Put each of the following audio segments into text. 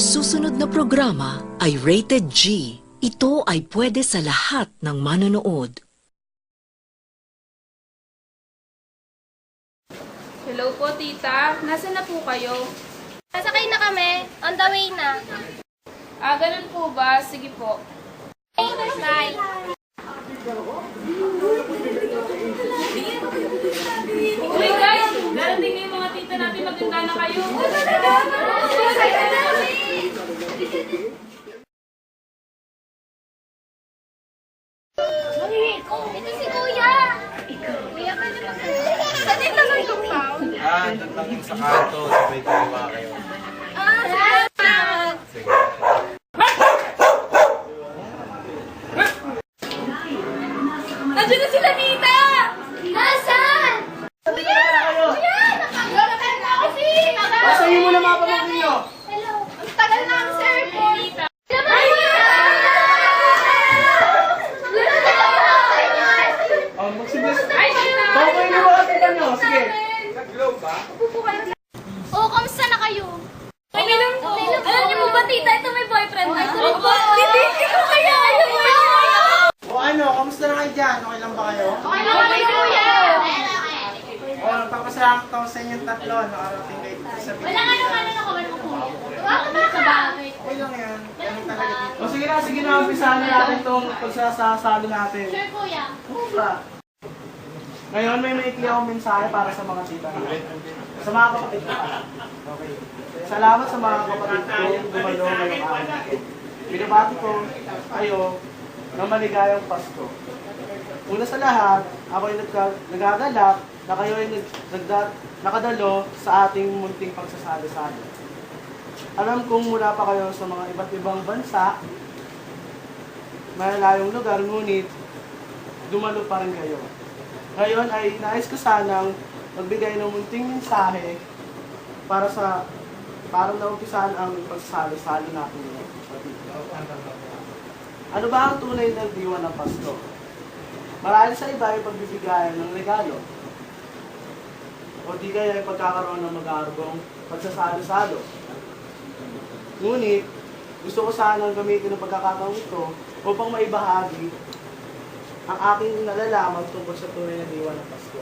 susunod na programa ay rated G. Ito ay pwede sa lahat ng manonood. Hello po, tita. Nasaan na po kayo? Nasakay na kami. On the way na. Ganun po ba? Sige po. Bye. Uy, guys! Darating na yung mga tita natin. Maganda na kayo. Ito si Kuya. Kuya ka naman. Saan yung naman compound? Doon lang sa kanto, sabay kaliwa kayo. Salamat. Sige. Nandiyan na sila, tita! Nasaan? Kuya! Kuya! Nakakalakan na ako, sis! Pasahin mo na mga pamag ninyo! Hello. Ang tagal na ang cellphone. Tita. Magsibilis. Ay, tita! Papayin mo mga tita nyo, sige. Nag-globe ba? Oo, kamusta na kayo? Okay lang po. Alam niyo po ba, tita, ito may boyfriend. Ay, tulog Opo. Hindi ko kaya. O ano, kamusta na kayo dyan? Okay lang ba kayo? Okay lang kami, Kuya. O, nagpapasalamat ako sa inyong tatlo. Nakarating kayo dito sa Wala nga naman ako, wala ko Kuya. Wala ka ba? Okay lang yan. Ganun talaga dito. O sige na, umpisahan na natin itong pagsasasalo natin. Sure, Kuya. Diba? Ngayon, may maikli akong mensahe para sa mga tita natin. Sa mga kapatid ko. Okay. Salamat sa mga kapatid ko dumalo ngayong araw na ito. Binabati ko kayo ng maligayang Pasko. Una sa lahat, ako ay nagagalak na kayo ay nakadalo sa ating munting pagsasalo-salo. Alam kong mula pa kayo sa mga iba't ibang bansa, malalayong lugar, ngunit dumalo pa rin kayo. Ngayon ay nais ko sanang magbigay ng munting mensahe para naumpisahan ang pagsasalo-salo natin ngayon. Ano ba ang tunay na diwa ng Pasko? Marahil sa iba ay pagbibigayan ng regalo. O di kaya ay pagkakaroon ng mag-aarbong pagsasalo-salo. Ngunit, gusto ko sanang gamitin ang pagkakataon ito upang maibahagi ang aking nalalaman tungkol sa tunay na diwa ng Pasko.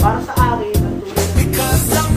Para sa akin, ang tunay na diwa ng Pasko